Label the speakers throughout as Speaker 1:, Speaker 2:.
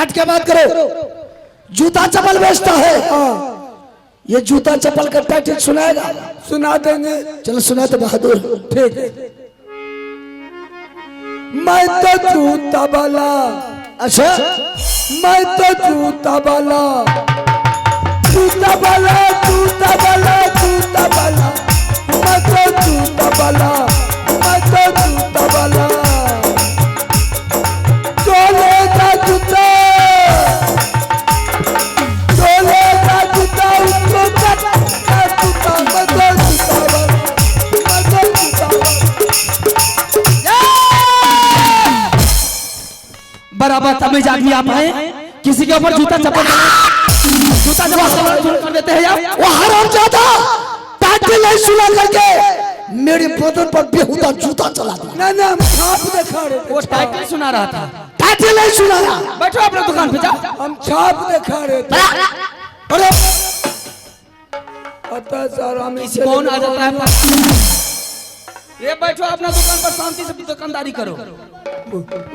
Speaker 1: हट के बात करो। जूता चप्पल बेचता है। ये जूता चप्पल का टाइटल सुनाएगा?
Speaker 2: सुना देंगे।
Speaker 1: चलो सुना तो बहादुर।
Speaker 2: ठीक है। मैं तो जूता वाला।
Speaker 1: अच्छा,
Speaker 2: मैं तो जूता वाला, जूता वाला, जूता वाला, जूता वाला। मैं तो जूता वाला, मैं तो जूता वाला। चोले का जूता, चोले का जूता, उसको जूता। मैं तो जूता वाला, मैं तो जूता वाला।
Speaker 3: बराबर तमीज आदमी आप हैं, किसी के ऊपर जूता चप्पल कर देते हैं यार।
Speaker 1: वो हरामजादा टाइटल नहीं सुना करके मेरे बदन पर बेहुदा जूता चला दिया।
Speaker 2: ना ना, हम छाप दिखा रहे थे।
Speaker 3: वो टाइटल सुना रहा था।
Speaker 1: टाइटल नहीं सुनाया।
Speaker 3: बैठो अपने दुकान पे जाओ।
Speaker 2: हम छाप दिखा रहे थे।
Speaker 1: अरे
Speaker 2: पता सर हम
Speaker 3: किसी कौन आ जाता है। ये बैठो अपना दुकान पर शांति से दुकानदारी करो।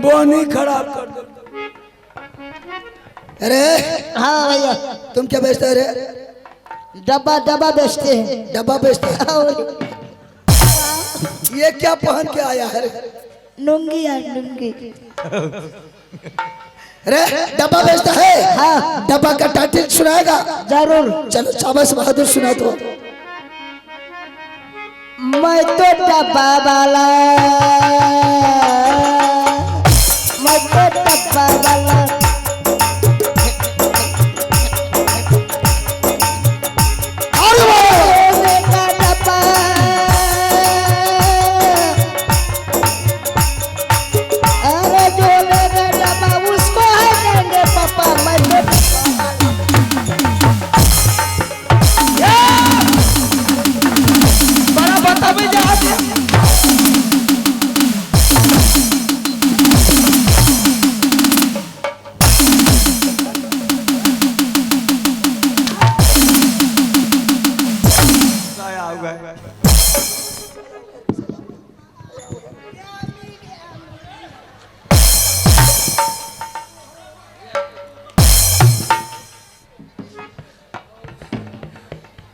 Speaker 2: बोनी खराब कर दो।
Speaker 1: अरे
Speaker 4: हाँ भैया,
Speaker 1: तुम क्या बेचते हो रे?
Speaker 4: डब्बा डब्बा बेचते हैं।
Speaker 1: डब्बा बेचते हो?
Speaker 4: और
Speaker 1: ये क्या पहन के आया है रे?
Speaker 4: लुंगी है लुंगी।
Speaker 1: अरे डब्बा बेचता है?
Speaker 4: हाँ
Speaker 1: डब्बा का टाइटल सुनाएगा?
Speaker 4: जरूर।
Speaker 1: चलो शाबाश बहादुर सुना तो।
Speaker 4: मैं तो डब्बा वाला, मैं तो डब्बा वाला।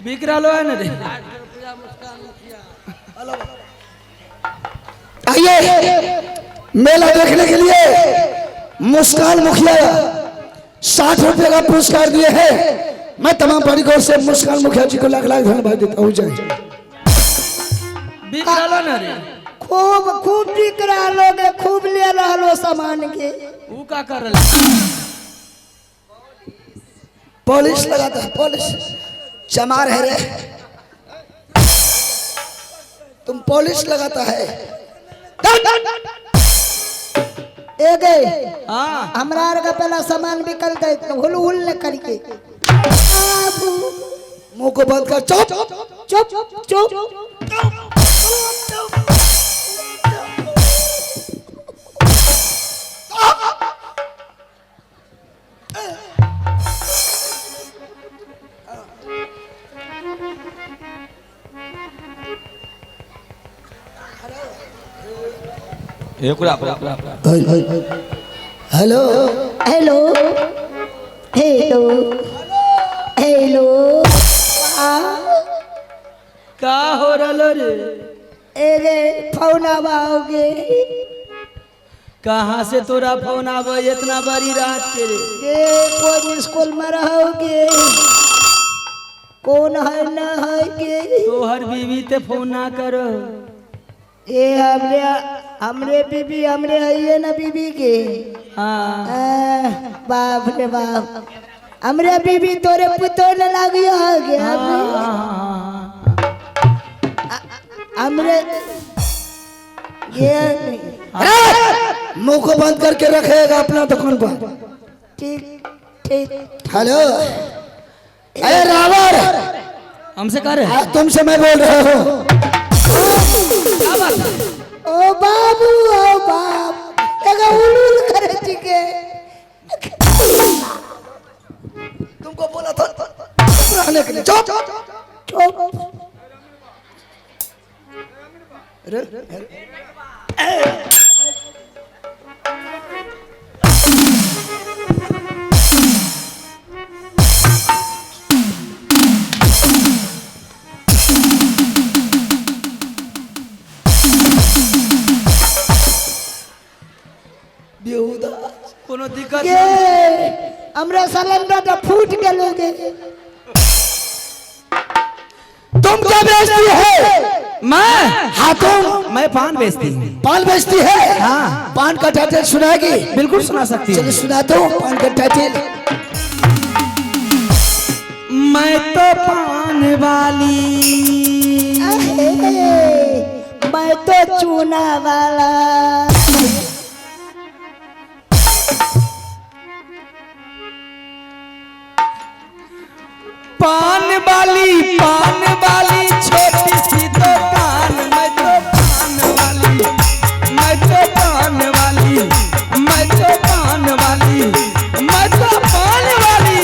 Speaker 3: बिकरा लो है ना रे।
Speaker 1: आइए मेला देखने के लिए मुस्कान मुखिया 60 रुपए का पुरस्कार दिए हैं। मैं तमाम परिवार से मुस्कान मुखिया जी को लाख लाख धन्यवाद देता हूँ। जय।
Speaker 3: बिकरा लो ना रे।
Speaker 4: खूब खूब बिक रहा लोग, खूब ले रहा लो सामान के।
Speaker 3: वो का कर रहा?
Speaker 1: पॉलिश लगाता है, पॉलिश। चमार है रे तुम, पॉलिश लगाता है।
Speaker 4: ए गए
Speaker 3: हाँ
Speaker 4: हमरा का पहला सामान बिकल गए तो हुल हुल न करके।
Speaker 1: मुंह को बंद कर। चुप
Speaker 4: चुप चुप चुप।
Speaker 1: Hello
Speaker 4: hello hello hello.
Speaker 3: का हो रहा रे?
Speaker 4: एगे फोन आवाओगे?
Speaker 3: कहाँ से तोरा फोन आवे इतना बड़ी रात के रे?
Speaker 4: ये कौन स्कूल में रहोगे? कौन है न है के?
Speaker 3: तोहर बीवी ते फोन ना करो।
Speaker 4: ये हमरे बीबी हमरे है ये ना बीबी के।
Speaker 3: हाँ
Speaker 4: बाप रे बाप, हमरे बीबी तोरे पुतो न लागियो हो गया। हमरे ये
Speaker 1: मुंह को बंद करके रखेगा अपना दुकान पर।
Speaker 4: ठीक ठीक।
Speaker 1: हेलो अरे रावण,
Speaker 3: हमसे कह रहे
Speaker 1: तुमसे मैं बोल रहा हूँ।
Speaker 4: ओ बाबू ओ बाप, एगा उलूल करे ठीके।
Speaker 1: तुमको बोला था रहने के लिए। चुप
Speaker 4: चुप।
Speaker 3: कोनो दिक्कत
Speaker 4: ये हमरा सिलेंडर तो फूट गेलोगे।
Speaker 1: तुम क्या बेचती है?
Speaker 3: मैं
Speaker 1: हाँ तुम
Speaker 3: मैं पान बेचती हूँ।
Speaker 1: पान बेचती है? हाँ। पान का टाइटल सुनाएगी?
Speaker 3: बिल्कुल सुना सकती
Speaker 1: चलो
Speaker 3: हूँ।
Speaker 1: सुना दो पान का टाइटल।
Speaker 3: मैं तो पान वाली,
Speaker 4: मैं तो चूना वाला।
Speaker 3: पान वाली छोटी सी दुकान। मैं तो पान वाली, मैं तो पान वाली, मैं तो पान वाली, मैं तो पान वाली।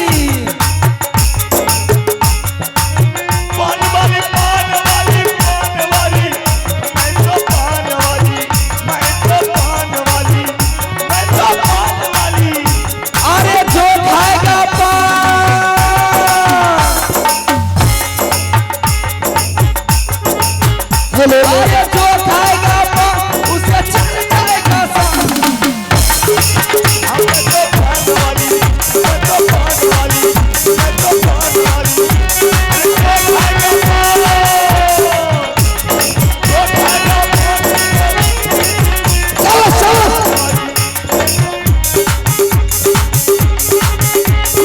Speaker 2: पान वाली, पान वाली, पान वाली, मैं तो पान वाली, मैं तो पान वाली, मैं तो पान वाली।
Speaker 3: अरे जो खाएगा पान,
Speaker 1: हेलो
Speaker 3: अरे जो खाएगा पान उसे चल जाएगा सांस।
Speaker 2: मैं तो पान वाली, मैं तो पान वाली, मैं तो पान वाली। अरे जो खाएगा पान, जो खाएगा पान।
Speaker 1: चलो चलो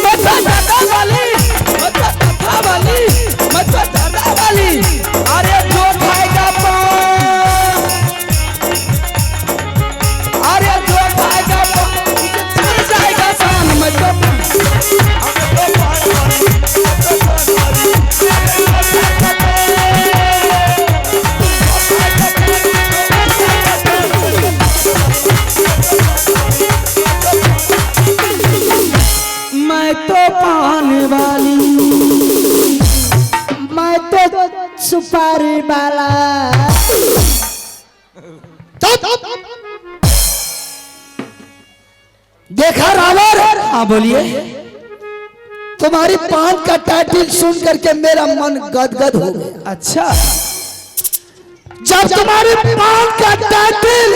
Speaker 3: मैं तो दादा वाली, मैं तो दादा वाली, मैं तो दादा वाली। अरे जो खाएगा पान, अरे जो खाएगा पान उसे चल जाएगा सांस। मैं तो मैं तो पान वाली,
Speaker 4: मैं तो सुपारी वाला।
Speaker 1: देखा रावण?
Speaker 3: हाँ बोलिए।
Speaker 1: तुम्हारी पान का टाइटल सुन करके मेरा मन गदगद हो गया।
Speaker 3: अच्छा,
Speaker 1: जब तुम्हारे पान का टाइटल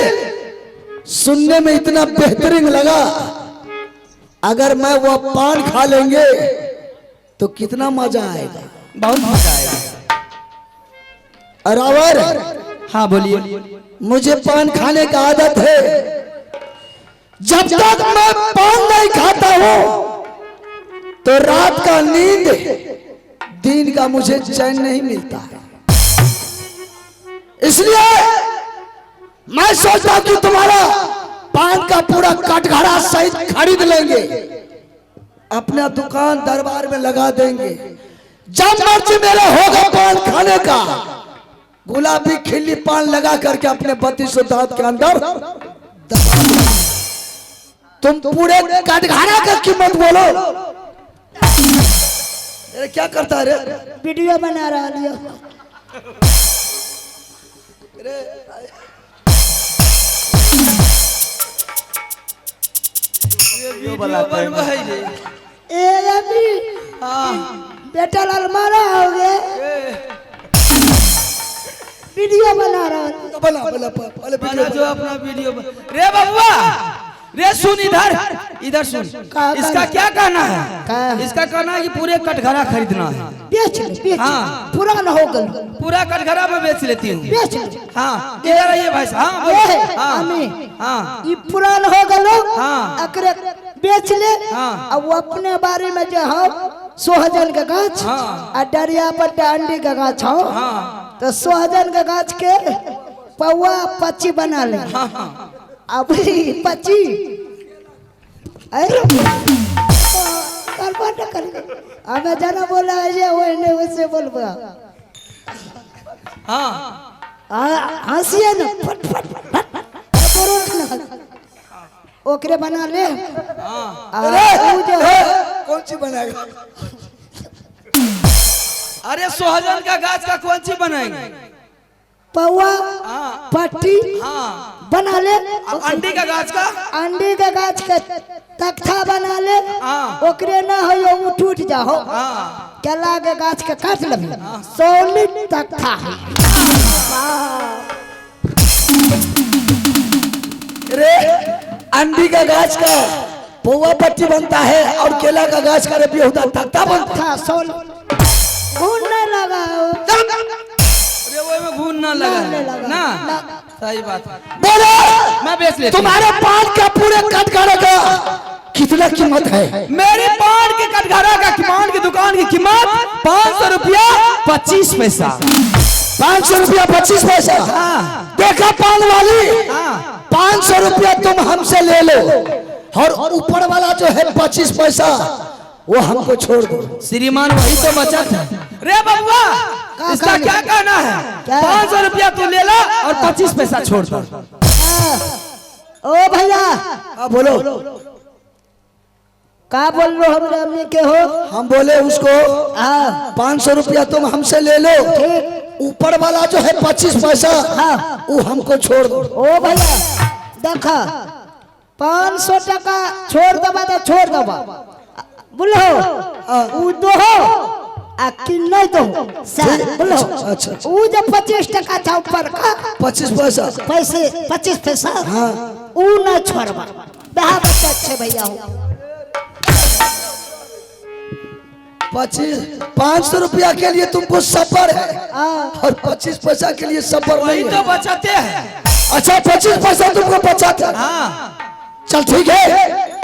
Speaker 1: सुनने में इतना बेहतरीन लगा, अगर मैं वो पान खा लेंगे तो कितना मजा आएगा।
Speaker 3: बहुत मजा आएगा।
Speaker 1: रावण,
Speaker 3: हाँ बोलिए।
Speaker 1: मुझे पान खाने का आदत है। जब तक मैं पान नहीं खाता हूं तो रात का नींद, दिन का मुझे चैन नहीं मिलता है। इसलिए मैं सोचता हूं कि तुम्हारा पान का पूरा कटघरा सहित खरीद लेंगे, अपना दुकान दरबार में लगा देंगे। जब मर्जी मेरा होगा पान खाने का, गुलाबी खिल्ली पान लगा करके अपने 32 दांत के अंदर दबा दो। तुम पूरे कटघरा का कीमत बोलो। अरे क्या करता है रे?
Speaker 4: वीडियो बना रहा लियो। ए अभी बेटा लाल मारा हो गया। वीडियो बना रहा हूँ।
Speaker 1: बना बना पहले
Speaker 3: बना जो अपना वीडियो रे बबुआ, रे सुन इधर, इधर सुन। इसका क्या कहना है? इसका कहना है कि पूरे कटघरा खरीदना है।
Speaker 4: बेच ले।
Speaker 3: हाँ।
Speaker 4: पुराना हो गल।
Speaker 3: पूरा कटघरा में बेच लेती हूँ।
Speaker 4: बेच ले।
Speaker 3: हाँ इधर आइए भाई साहब। हाँ बोलिए। हाँ
Speaker 4: हमें
Speaker 3: हाँ
Speaker 4: ये पुराना हो गलो।
Speaker 3: हाँ।
Speaker 4: अकरे बेच ले।
Speaker 3: हाँ।
Speaker 4: अब वो अपने बारे में जो हो सोहजन का गाछ और डरिया पर डांडी का गाछ हो, तो सोहजन का गाछ के पौवा 25 बना ले। अब 25 हमें जाना बोला है ये वो नहीं वैसे बोलबा। हंसिए ना फट फट फट ओकरे बना ले।
Speaker 1: कौन सी बनाएगा?
Speaker 3: अरे सोहजन का गाछ का कौन सी बनाएंगे?
Speaker 4: पौवा पट्टी बना ले।
Speaker 3: अंडी का गाछ का?
Speaker 4: अंडी का गाछ का तख्ता बना ले। ओकरे ना हो यो उठ उठ जाओ। केला के गाछ के काट ले। सॉलिड तख्ता है।
Speaker 1: रे अंडी का गाछ का पौवा पट्टी बनता है और केला का गाछ का बेहुदा तख्ता बनता है।
Speaker 4: था सोल घून नहीं लगा
Speaker 3: अरे वो में घून ना लगा
Speaker 4: नहीं लगा।
Speaker 3: ना
Speaker 4: ना।
Speaker 3: सही बात।
Speaker 1: बोलो
Speaker 3: मैं बेच लेता हूं।
Speaker 1: तुम्हारे पान का पूरे कटघरे का कितना कीमत है?
Speaker 3: मेरे पान के कटघरा का पान की दुकान की कीमत 500 रुपया 25 पैसा।
Speaker 1: 500 रुपया 25 पैसा।
Speaker 3: हाँ।
Speaker 1: देखा पान वाली,
Speaker 3: हाँ।
Speaker 1: 500 रुपया तुम हमसे ले लो और ऊपर वाला जो है 25 पैसा वो हमको छोड़ दो।
Speaker 3: श्रीमान वही तो बचत है। रे बबुआ इसका क्या कहना है?
Speaker 4: क्या?
Speaker 3: 500 रुपया तू ले ला और 25 पैसा छोड़ दो।
Speaker 4: ओ भैया
Speaker 1: हाँ बोलो।
Speaker 4: का बोल लो हमरे अम्मी के हो?
Speaker 1: हम बोले उसको
Speaker 4: हाँ
Speaker 1: 500 रुपया तुम हमसे ले लो,
Speaker 4: ठीक।
Speaker 1: ऊपर वाला जो है 25 पैसा
Speaker 4: हाँ।
Speaker 1: वो हमको छोड़ दो।
Speaker 4: ओ भैया देखा 500 टका छोड़ दबा तो छोड़ दबा बोलो उ दो हो आ कि नहीं दो सर बोलो।
Speaker 1: अच्छा।
Speaker 4: उ जो 25 टका था ऊपर का 25 पैसा
Speaker 1: हाँ।
Speaker 4: उ न छोड़बा बहा बच्चा अच्छे भैया हो।
Speaker 1: 500 रुपया के लिए तुमको सफर है
Speaker 4: हाँ।
Speaker 1: और 25 पैसा के लिए सफर
Speaker 3: वही
Speaker 1: नहीं
Speaker 3: तो
Speaker 1: है।
Speaker 3: बचते हैं।
Speaker 1: अच्छा 25 पैसा तुमको बचाता है।
Speaker 3: हाँ।
Speaker 1: चल ठीक है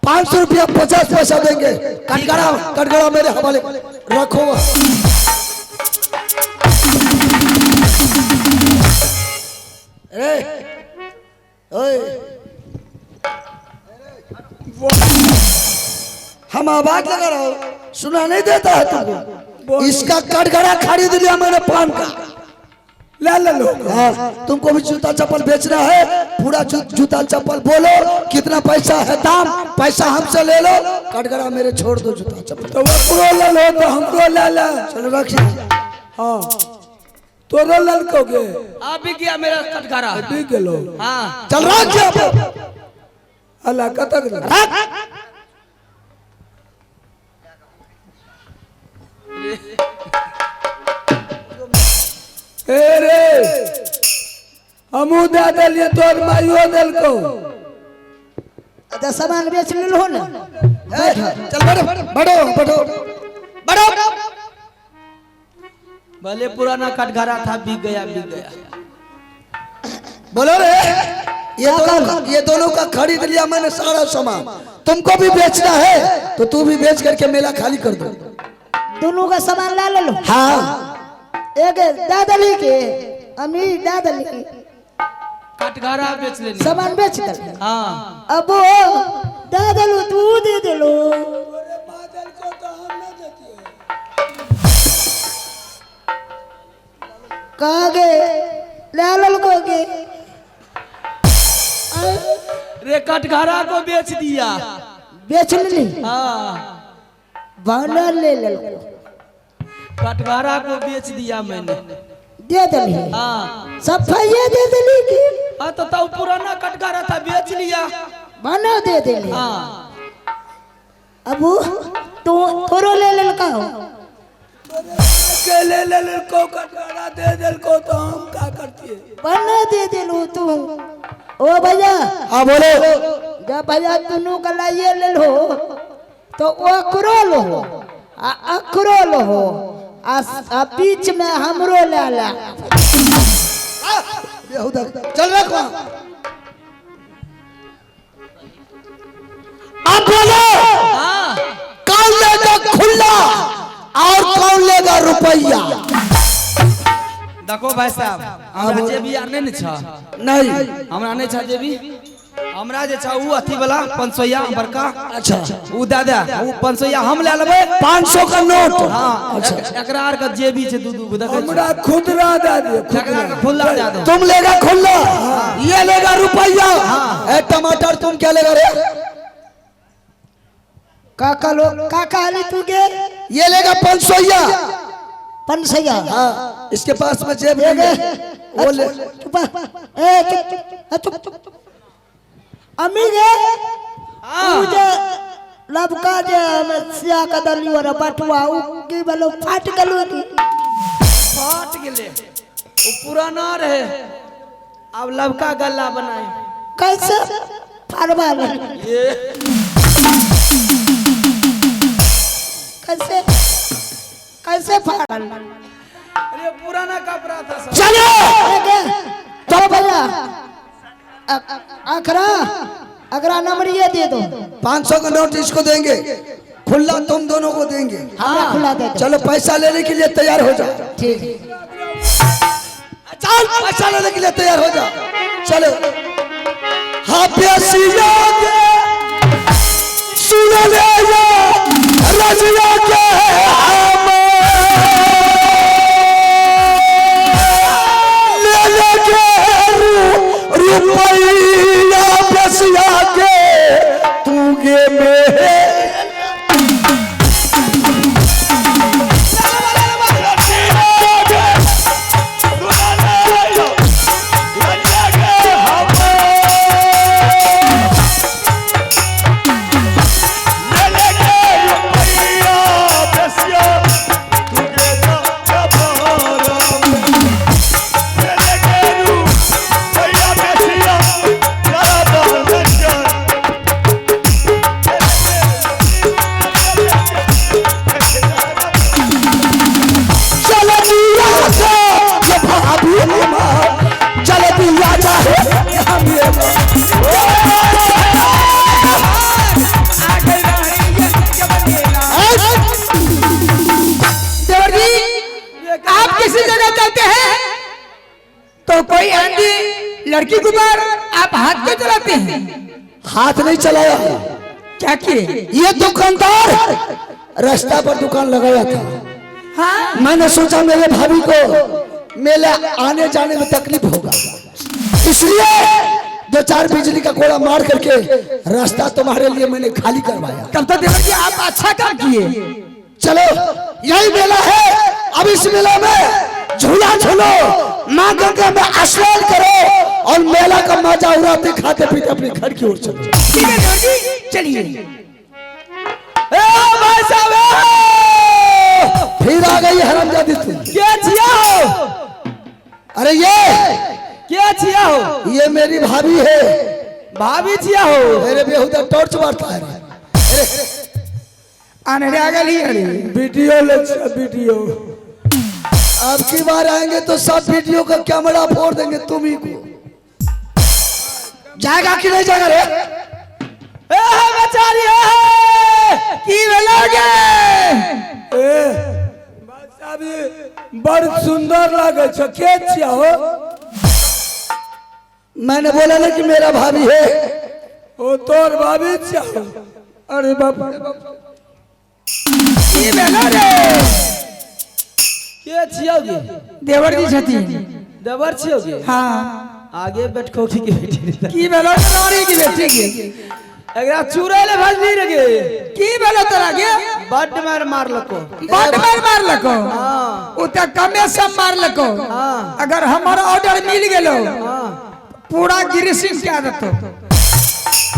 Speaker 1: 500 रुपया 50 पैसा देंगे। कटघरा मेरे हवाले रखो। ओए हम आवाज लगा रहा हूँ, सुना नहीं देता है तुमको? इसका कटघरा खरीद लिया मैंने पान का।
Speaker 2: ले लो।
Speaker 1: हाँ, तुमको भी जूता चप्पल बेचना है, पूरा जूता चप्पल बोलो कितना पैसा है दाम, पैसा हमसे ले लो, कटघरा मेरे छोड़ दो जूता चप्पल।
Speaker 2: तो वो ले लो तो हमको ले ला।
Speaker 1: चलो रखिए।
Speaker 2: हाँ तोरो ललकोगे
Speaker 3: आप भी किया मेरा कटघरा।
Speaker 2: भी गेलो।
Speaker 3: हाँ।
Speaker 1: चल रख
Speaker 2: अल्लाह कतक रे हमू दे दिलिए तोर माइयो दिलको।
Speaker 4: अच्छा सामान बेच लो ना।
Speaker 1: चल बढ़ो बढ़ो बढ़ो।
Speaker 3: भले पुराना कटघरा था बिक गया।
Speaker 1: बोलो रे ये दोनों का खरीद लिया मैंने सारा सामान, तुमको भी बेचना है तो तू भी बेच करके मेला खाली कर दो।
Speaker 4: दोनों का सामान ला लो।
Speaker 1: हाँ
Speaker 4: एक दादली के अम्मी दादली की
Speaker 3: कटघरा बेच लेनी।
Speaker 4: सामान बेच दे।
Speaker 3: हाँ।
Speaker 4: अब दादलू तू दे दे लो। कागे लाल को के
Speaker 3: रे कटघरा को बेच दिया।
Speaker 4: बेच ली।
Speaker 3: हाँ।
Speaker 4: बाना ले ले
Speaker 3: कटघरा को बेच दिया मैंने।
Speaker 4: दे दली।
Speaker 3: हाँ।
Speaker 4: सफाइया दे दली की।
Speaker 3: हाँ तो तब पुराना कटघरा था बेच लिया।
Speaker 4: बाना दे दली।
Speaker 3: हाँ।
Speaker 4: अब तो थोरो ले ले का हो
Speaker 2: के ले ललको कटघरा दे दिलको तो हम क्या करती है?
Speaker 4: बाना दे दे लो तू। ओ भैया
Speaker 1: हाँ बोलो।
Speaker 4: जब भैया दोनों का लाइए ले लो तो वो अखरोल हो अखरोल हो आ बीच में हमरो ले ला।
Speaker 1: चल रखो। अब बोलो
Speaker 3: हाँ।
Speaker 1: कौन लेगा खुला और कौन लेगा रुपया?
Speaker 3: देखो भाई साहब हमरा जेबी आर नहीं छा।
Speaker 1: नहीं
Speaker 3: हमरा नहीं छा जेबी। हमरा जे छा उ अथी वाला 500 बड़का।
Speaker 1: अच्छा
Speaker 3: उ दादा उ 500 हम ले लेबे।
Speaker 1: 500 का नोट।
Speaker 3: हाँ। एकरा आर का जेबी छे दू को देखे।
Speaker 2: हमरा खुदरा दे दे।
Speaker 3: एकरा का खुला दे दो।
Speaker 1: तुम लेगा खुला, ये लेगा रुपया। ए टमाटर तुम क्या लेगा रे?
Speaker 4: काका लो काका ले तू के
Speaker 1: ये लेगा 500।
Speaker 4: 500।
Speaker 1: हाँ इसके पास में जेब है वो ले।
Speaker 4: अम्मी गे मुझे लबका जे सिया का दली और बटुआ उ की बोलो फाट गलो की
Speaker 3: फाट गेले। उ पुराना रहे अब लबका गल्ला बनाए।
Speaker 4: कैसे फाड़वा ले
Speaker 3: ये
Speaker 4: कैसे कैसे फाड़ल
Speaker 3: अरे पुराना कपड़ा था सब।
Speaker 1: चलो
Speaker 4: तो भैया अखरा अगरा नंबर ये दे दो
Speaker 1: 500 का नोट इसको देंगे, खुला तुम दोनों को देंगे।
Speaker 4: हाँ खुला दे दो।
Speaker 1: चलो पैसा लेने के लिए तैयार हो जाओ।
Speaker 4: ठीक
Speaker 1: चल पैसा लेने के लिए तैयार हो जाओ। चलो हाँ प्यासिया के सुन ले जा रजिया के हम ले लेके रुपया प्यासिया के तू गे में
Speaker 2: लड़की को बार आप हाथ क्यों चलाते हैं?
Speaker 1: हाथ नहीं चलाया,
Speaker 2: क्या किए?
Speaker 1: ये दुकानदार रास्ता पर दुकान लगाया था।
Speaker 2: हाँ?
Speaker 1: मैंने सोचा मेरे भाभी को मेले आने जाने में तकलीफ होगा, इसलिए 2-4 बिजली का कोड़ा मार करके रास्ता तुम्हारे लिए मैंने खाली करवाया।
Speaker 2: तब तो देवर जी आप अच्छा काम किए।
Speaker 1: चलो यही मेला है, अब इस मेला में झूला झूलो, माँ गंगा में स्नान करो और मेला का मजा उड़ाते खाते पीते अपने घर की ओर चलो।
Speaker 2: ठीक है देवर जी, चलिए।
Speaker 1: फिर आ गई हरामजादी तुम।
Speaker 3: क्या छिया हो?
Speaker 1: अरे ये
Speaker 3: क्या छिया हो?
Speaker 1: ये मेरी भाभी है।
Speaker 3: भाभी छिया हो?
Speaker 1: मेरे बेहुदा टॉर्च मारता है।
Speaker 2: आने रे आगे ली अरे
Speaker 1: वीडियो वीडियो अब की बार आएंगे तो सब वीडियो का कैमरा फोड़ देंगे तुम ही को। जाएगा कि नहीं जाएगा रे?
Speaker 2: की बेलोगे?
Speaker 1: बड़ सुंदर लागे छो, के छिया हो? मैंने बोला ना कि मेरा भाभी है। ओ तोर भाभी छिया। अरे बाबा
Speaker 2: की बेलोगे?
Speaker 3: क्या छियोगे?
Speaker 2: देवर जी छथी।
Speaker 3: देवर छियोगे?
Speaker 2: हाँ।
Speaker 3: आगे बैठ कोठी की बेटी।
Speaker 2: की बेलोगे? रानी की बेटी की।
Speaker 3: अगर चुराले भजनी लगे
Speaker 2: की बेलो तोरा के?
Speaker 3: बड मार लको।
Speaker 2: बड मार लको। उ त कमे से मार लको। अगर हमारा ऑर्डर मिल गेलो पूरा गिरिसिंग क्या देतो।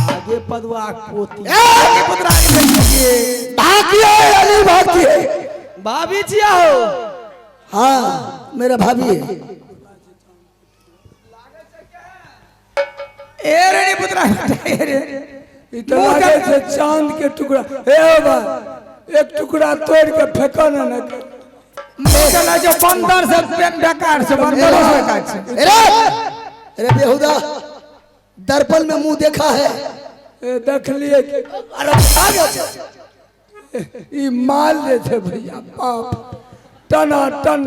Speaker 3: आगे पदवा पोती।
Speaker 1: भागी है अली भागी है।
Speaker 3: भाभी छिया हो?
Speaker 1: हाँ मेरा भाभी है।
Speaker 2: ए रे पुत्रा
Speaker 1: इतना से चांद के टुकड़ा एक टुकड़ा तोड़ के फेंको ना
Speaker 2: चला जो बंदर से बेकार से बंदर से बेकार से।
Speaker 1: अरे बेहुदा दर्पण में मुंह देखा है? देख लिए। अरे ये माल लेते भैया बाप टना टन।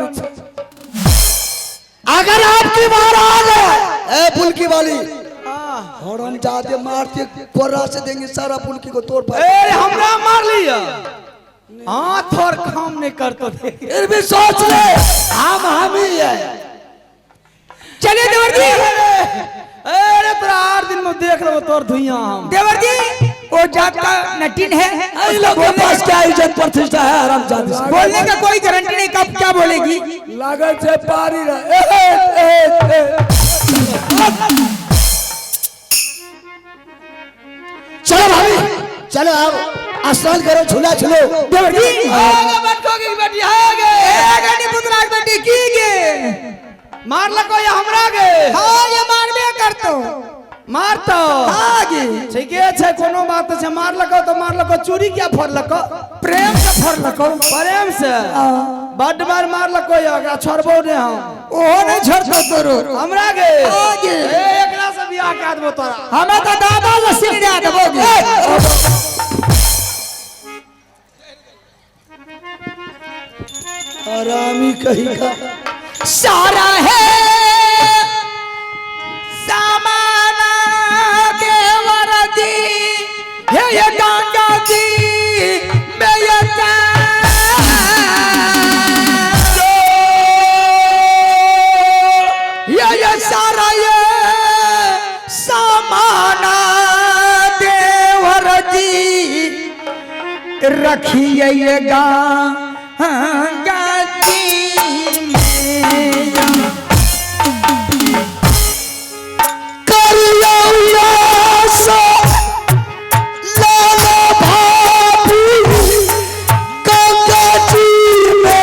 Speaker 1: अगर आपकी बार आ गए पुलकी वाली हॉर्न जाते मारते कोर्रा से देंगे सारा पुलकी को तोड़ पाए।
Speaker 3: हमरा मार लिया। हाँ थोड़ काम नहीं करते थे।
Speaker 1: फिर भी सोच ले हम ही है।
Speaker 2: चलिए देवर जी।
Speaker 3: अरे तेरा 8 दिन में देख लो तोर धुइया हम।
Speaker 2: देवर जी वो जात का नटीन है।
Speaker 1: इन लोगों के पास क्या इज्जत प्रतिष्ठा है? हरामजादी से
Speaker 2: बोलने का कोई गारंटी नहीं कब क्या बोलेगी।
Speaker 1: लागत से पारी रहा। चलो भाभी चलो आओ स्नान करो झूला झूलो।
Speaker 2: देवर जी
Speaker 3: आगे बैठोगे बेटी आगे।
Speaker 2: गाड़ी पुत्रा बेटी की गे
Speaker 3: मार लको या हमरा गे।
Speaker 2: हाँ ये मारबे करतो।
Speaker 3: मार तो
Speaker 2: आगे
Speaker 3: ठीके छै कोनो बात छै मारलको तो मारलको चूड़ी क्या फोड़लको
Speaker 2: प्रेम से फरलको
Speaker 3: प्रेम से बड़ बार मारलको एकरा छोड़बो ने हम
Speaker 2: ओहो नहीं छोड़तो तोरो
Speaker 3: हमरा गे
Speaker 2: आगे
Speaker 3: एकरा से बियाह का देबो तोरा
Speaker 2: हमें तो दादा से सिंगड़ा देबोगे
Speaker 1: आरामी कही का
Speaker 2: सारा है सामाना के वरदी हे ये गंगा जी मैं ये सारा ये सामाना देवर जी रखिए ये गंगा जी में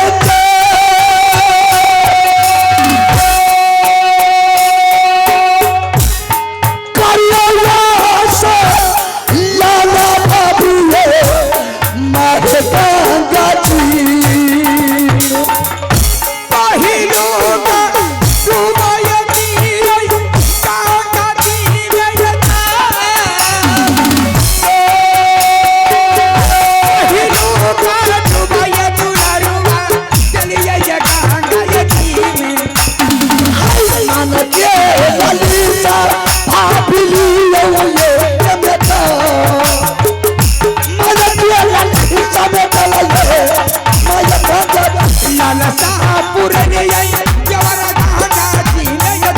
Speaker 2: पूरे